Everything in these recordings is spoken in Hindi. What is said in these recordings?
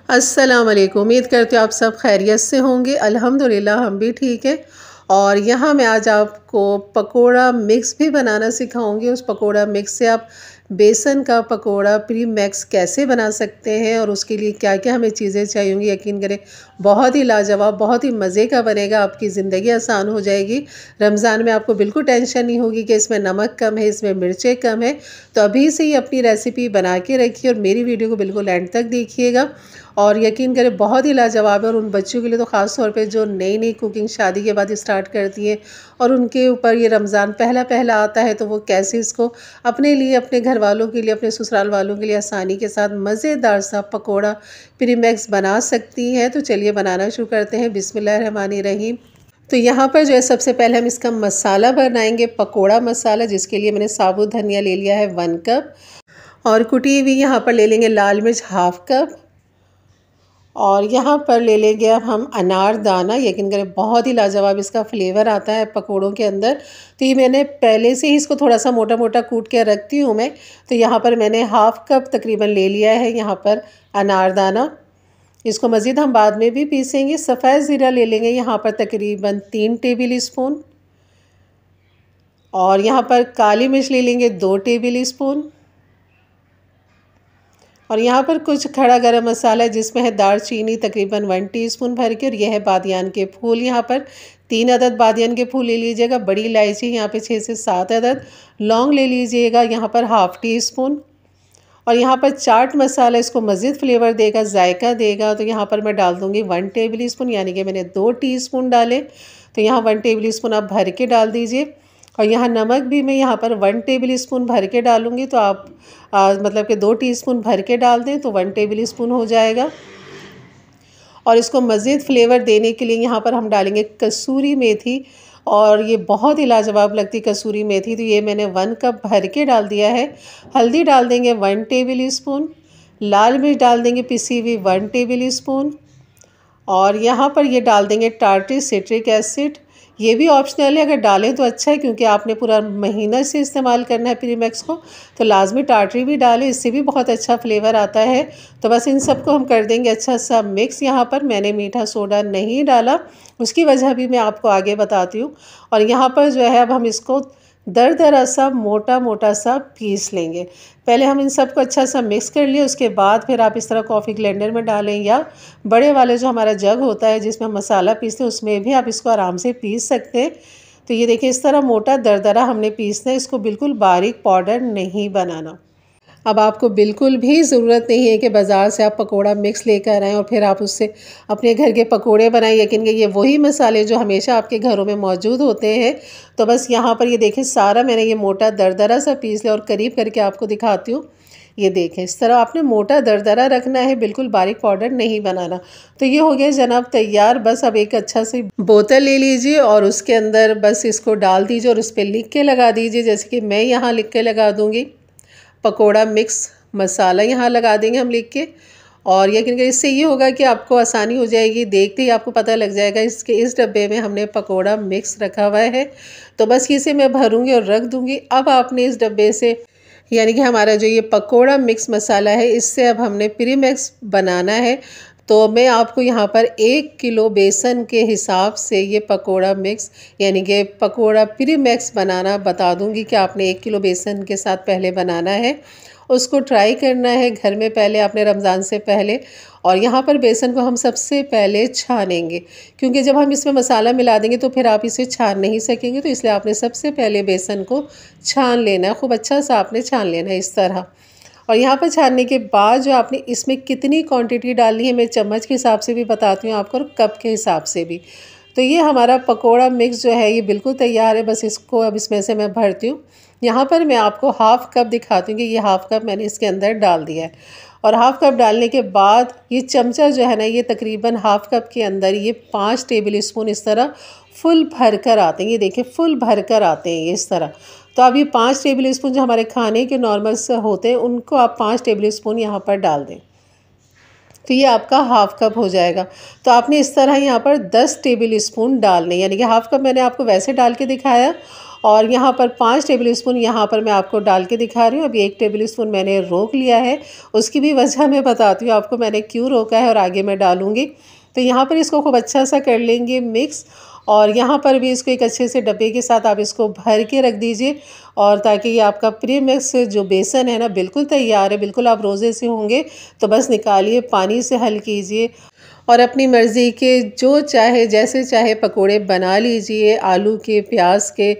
अस्सलाम वालेकुम। उम्मीद करती हूँ आप सब खैरियत से होंगे। अल्हम्दुलिल्लाह हम भी ठीक है। और यहाँ मैं आज आपको पकोड़ा मिक्स भी बनाना सिखाऊंगी। उस पकोड़ा मिक्स से आप बेसन का पकोड़ा प्री मैक्स कैसे बना सकते हैं और उसके लिए क्या क्या हमें चीज़ें चाहिए होंगी। यकीन करें बहुत ही लाजवाब, बहुत ही मज़े का बनेगा। आपकी ज़िंदगी आसान हो जाएगी। रमज़ान में आपको बिल्कुल टेंशन नहीं होगी कि इसमें नमक कम है, इसमें मिर्चें कम है। तो अभी से ही अपनी रेसिपी बना के रखिए और मेरी वीडियो को बिल्कुल एंड तक देखिएगा। और यकीन करें बहुत ही लाजवाब है। और उन बच्चों के लिए तो ख़ास तौर पे जो नई नई कुकिंग शादी के बाद स्टार्ट करती है और उनके ऊपर ये रमज़ान पहला पहला आता है, तो वो कैसे इसको अपने लिए, अपने घर वालों के लिए, अपने ससुराल वालों के लिए आसानी के साथ मज़ेदार सा पकोड़ा प्री मैक्स बना सकती हैं। तो चलिए बनाना शुरू करते हैं। बिस्मिल्लाहिर्रहमानिर्रहीम। तो यहाँ पर जो है सबसे पहले हम इसका मसाला बनाएंगे, पकोड़ा मसाला, जिसके लिए मैंने साबुत धनिया ले लिया है 1 कप और कुटी हुई यहाँ पर ले लेंगे लाल मिर्च 1/2 कप। और यहाँ पर ले लेंगे अब हम अनारदाना। यकीन करें बहुत ही लाजवाब इसका फ्लेवर आता है पकोड़ों के अंदर। तो ये मैंने पहले से ही इसको थोड़ा सा मोटा मोटा कूट के रखती हूँ मैं। तो यहाँ पर मैंने 1/2 कप तकरीबन ले लिया है यहाँ पर अनारदाना। इसको मज़ीद हम बाद में भी पीसेंगे। सफ़ेद ज़ीरा ले लेंगे यहाँ पर तकरीबन 3 टेबल स्पून। और यहाँ पर काली मिर्च ले लेंगे 2 टेबल स्पून। और यहाँ पर कुछ खड़ा गरम मसाला है जिसमें है दालचीनी तकरीबन 1 टीस्पून भर के। और यह है बादियान के फूल, यहाँ पर 3 अदद बादियान के फूल ले लीजिएगा। बड़ी इलायची यहाँ पे 6 से 7 अदद। लौंग ले लीजिएगा यहाँ पर 1/2 टीस्पून। और यहाँ पर चाट मसाला इसको मज़ीद फ्लेवर देगा, जायका देगा। तो यहाँ पर मैं डाल दूँगी 1 टेबल स्पून, यानी कि मैंने 2 टीस्पून डाले। तो यहाँ 1 टेबल स्पून आप भर के डाल दीजिए। और यहाँ नमक भी मैं यहाँ पर 1 टेबल स्पून भर के डालूँगी। तो आप मतलब कि 2 टीस्पून भर के डाल दें तो 1 टेबल स्पून हो जाएगा। और इसको मज़ीद फ्लेवर देने के लिए यहाँ पर हम डालेंगे कसूरी मेथी। और ये बहुत ही लाजवाब लगती कसूरी मेथी। तो ये मैंने 1 कप भर के डाल दिया है। हल्दी डाल देंगे 1 टेबल स्पून। लाल मिर्च डाल देंगे पिसी हुई 1 टेबल स्पून। और यहाँ पर ये डाल देंगे टार्ट्री सिट्रिक एसिड। ये भी ऑप्शनल है, अगर डालें तो अच्छा है क्योंकि आपने पूरा महीना से इस्तेमाल करना है प्री मैक्स को। तो लाजमी टार्ट्री भी डालें, इससे भी बहुत अच्छा फ्लेवर आता है। तो बस इन सबको हम कर देंगे अच्छा सा मिक्स। यहाँ पर मैंने मीठा सोडा नहीं डाला, उसकी वजह भी मैं आपको आगे बताती हूँ। और यहाँ पर जो है अब हम इसको दरदरा सा मोटा मोटा सा पीस लेंगे। पहले हम इन सबको अच्छा सा मिक्स कर लिए, उसके बाद फिर आप इस तरह कॉफ़ी ब्लेंडर में डालें या बड़े वाले जो हमारा जग होता है जिसमें हम मसाला पीसते हैं उसमें भी आप इसको आराम से पीस सकते हैं। तो ये देखिए इस तरह मोटा दरदरा हमने पीसना है, इसको बिल्कुल बारीक पाउडर नहीं बनाना। अब आपको बिल्कुल भी ज़रूरत नहीं है कि बाज़ार से आप पकोड़ा मिक्स लेकर आएँ और फिर आप उससे अपने घर के पकोड़े बनाएं। यकीन कि ये वही मसाले जो हमेशा आपके घरों में मौजूद होते हैं। तो बस यहाँ पर ये देखें सारा मैंने ये मोटा दरदरा सा पीस लिया। और करीब करके आपको दिखाती हूँ, ये देखें इस तरह आपने मोटा दरदरा रखना है, बिल्कुल बारीक पाउडर नहीं बनाना। तो ये हो गया जनाब तैयार। बस अब एक अच्छा सी बोतल ले लीजिए और उसके अंदर बस इसको डाल दीजिए और उस पर लिख के लगा दीजिए, जैसे कि मैं यहाँ लिख के लगा दूँगी पकोड़ा मिक्स मसाला, यहाँ लगा देंगे हम लिख के। और यकीन करिए इससे ये होगा कि आपको आसानी हो जाएगी, देखते ही आपको पता लग जाएगा इसके इस डब्बे में हमने पकोड़ा मिक्स रखा हुआ है। तो बस इसे मैं भरूंगी और रख दूंगी। अब आपने इस डब्बे से, यानी कि हमारा जो ये पकोड़ा मिक्स मसाला है, इससे अब हमने प्री मैक्स बनाना है। तो मैं आपको यहाँ पर 1 किलो बेसन के हिसाब से ये पकोड़ा मिक्स यानी कि पकोड़ा प्री मैक्स बनाना बता दूँगी कि आपने 1 किलो बेसन के साथ पहले बनाना है। उसको ट्राई करना है घर में पहले आपने रमज़ान से पहले। और यहाँ पर बेसन को हम सबसे पहले छानेंगे, क्योंकि जब हम इसमें मसाला मिला देंगे तो फिर आप इसे छान नहीं सकेंगे। तो इसलिए आपने सबसे पहले बेसन को छान लेना है, खूब अच्छा सा आपने छान लेना है इस तरह। और यहाँ पर छानने के बाद जो आपने इसमें कितनी क्वांटिटी डालनी है मैं चम्मच के हिसाब से भी बताती हूँ आपको और कप के हिसाब से भी। तो ये हमारा पकोड़ा मिक्स जो है ये बिल्कुल तैयार है। बस इसको अब इसमें से मैं भरती हूँ। यहाँ पर मैं आपको 1/2 कप दिखाती हूँ कि ये 1/2 कप मैंने इसके अंदर डाल दिया है। और 1/2 कप डालने के बाद ये चमचा जो है ना, ये तकरीबन 1/2 कप के अंदर ये 5 टेबल स्पून इस तरह फुल भर कर आते हैं। ये देखिए फुल भर कर आते हैं ये इस तरह। तो अब ये 5 टेबल स्पून जो हमारे खाने के नॉर्मल से होते हैं उनको आप 5 टेबल स्पून यहाँ पर डाल दें। तो ये आपका हाफ़ कप हो जाएगा। तो आपने इस तरह यहाँ पर 10 टेबल स्पून डालने, यानी कि हाफ़ कप मैंने आपको वैसे डाल के दिखाया और यहाँ पर 5 टेबल स्पून यहाँ पर मैं आपको डाल के दिखा रही हूँ। अभी 1 टेबल स्पून मैंने रोक लिया है, उसकी भी वजह मैं बताती हूँ आपको मैंने क्यों रोका है और आगे मैं डालूँगी। तो यहाँ पर इसको खूब अच्छा सा कर लेंगे मिक्स और यहाँ पर भी इसको एक अच्छे से डब्बे के साथ आप इसको भर के रख दीजिए और ताकि ये आपका प्री मिक्स जो बेसन है ना बिल्कुल तैयार है, बिल्कुल आप रोज़े से होंगे। तो बस निकालिए, पानी से हल कीजिए और अपनी मर्ज़ी के जो चाहे जैसे चाहे पकोड़े बना लीजिए, आलू के, प्याज के,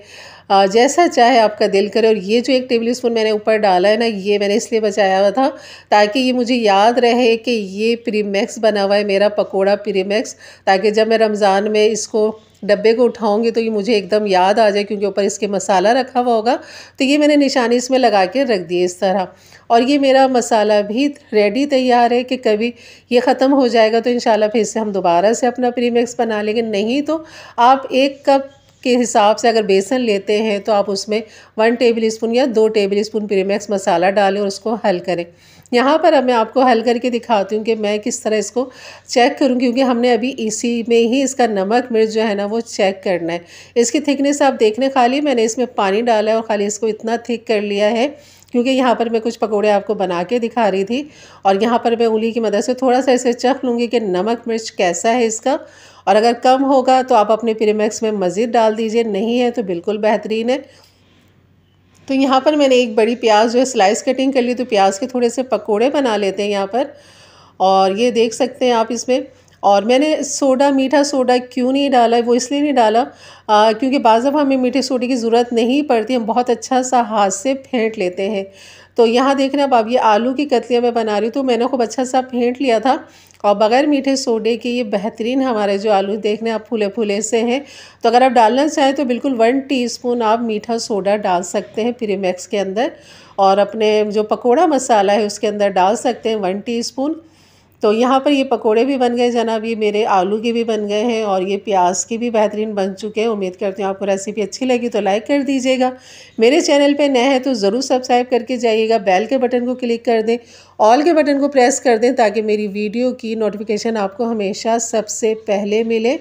जैसा चाहे आपका दिल करे। और ये जो 1 टेबल स्पून मैंने ऊपर डाला है ना, ये मैंने इसलिए बचाया हुआ था ताकि ये मुझे याद रहे कि ये प्रीमिक्स बना हुआ है मेरा पकोड़ा प्रीमिक्स, ताकि जब मैं रमज़ान में इसको डब्बे को उठाऊंगी तो ये मुझे एकदम याद आ जाए, क्योंकि ऊपर इसके मसाला रखा हुआ होगा। तो ये मैंने निशानी इसमें लगा के रख दी इस तरह। और ये मेरा मसाला भी रेडी तैयार है कि कभी ये ख़त्म हो जाएगा तो इंशाल्लाह फिर से हम दोबारा से अपना प्रीमिक्स बना लेंगे। नहीं तो आप 1 कप के हिसाब से अगर बेसन लेते हैं तो आप उसमें 1 टेबल स्पून या 2 टेबल स्पून प्रीमिक्स मसाला डालें और उसको हल करें। यहाँ पर अब मैं आपको हल करके दिखाती हूँ कि मैं किस तरह इसको चेक करूँ, क्योंकि हमने अभी इसी में ही इसका नमक मिर्च जो है ना वो चेक करना है। इसकी थिकनेस आप देखने, खाली मैंने इसमें पानी डाला है और खाली इसको इतना थिक कर लिया है, क्योंकि यहाँ पर मैं कुछ पकोड़े आपको बना के दिखा रही थी और यहाँ पर मैं उंगली की मदद से थोड़ा सा इसे चख लूँगी कि नमक मिर्च कैसा है इसका। और अगर कम होगा तो आप अपने प्रीमिक्स में मज़ीद डाल दीजिए, नहीं है तो बिल्कुल बेहतरीन है। तो यहाँ पर मैंने एक बड़ी प्याज जो है स्लाइस कटिंग कर ली, तो प्याज के थोड़े से पकोड़े बना लेते हैं यहाँ पर। और ये देख सकते हैं आप इसमें। और मैंने सोडा, मीठा सोडा क्यों नहीं डाला, वो इसलिए नहीं डाला क्योंकि बाज़ दफ़ा हमें मीठे सोडे की ज़रूरत नहीं पड़ती, हम बहुत अच्छा सा हाथ से फेंट लेते हैं। तो यहाँ देख रहे हैं अब ये आलू की कतलियाँ मैं बना रही हूँ, तो मैंने खूब अच्छा सा फेंट लिया था और बग़ैर मीठे सोडे के ये बेहतरीन हमारे जो आलू देख रहे हैं आप फूले फूले से हैं। तो अगर आप डालना चाहें तो बिल्कुल 1 टीस्पून आप मीठा सोडा डाल सकते हैं प्रीमिक्स के अंदर, और अपने जो पकोड़ा मसाला है उसके अंदर डाल सकते हैं 1 टीस्पून। तो यहाँ पर ये पकोड़े भी बन गए जनाब, ये मेरे आलू के भी बन गए हैं और ये प्याज के भी बेहतरीन बन चुके हैं। उम्मीद करती हूँ आपको रेसिपी अच्छी लगी तो लाइक कर दीजिएगा। मेरे चैनल पे नए हैं तो ज़रूर सब्सक्राइब करके जाइएगा, बेल के बटन को क्लिक कर दें, ऑल के बटन को प्रेस कर दें ताकि मेरी वीडियो की नोटिफिकेशन आपको हमेशा सबसे पहले मिले।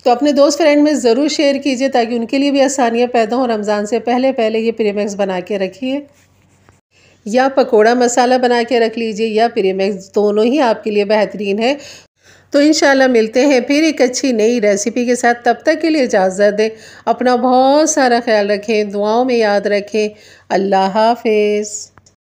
तो अपने दोस्त फ्रेंड में ज़रूर शेयर कीजिए ताकि उनके लिए भी आसानियाँ पैदा हों। रमज़ान से पहले पहले ये प्रीमिक्स बना के रखिए, या पकोड़ा मसाला बना के रख लीजिए, या प्रीमिक्स, दोनों ही आपके लिए बेहतरीन है। तो इंशाल्लाह मिलते हैं फिर एक अच्छी नई रेसिपी के साथ। तब तक के लिए इजाज़त दें, अपना बहुत सारा ख्याल रखें, दुआओं में याद रखें। अल्लाह हाफ़िज़।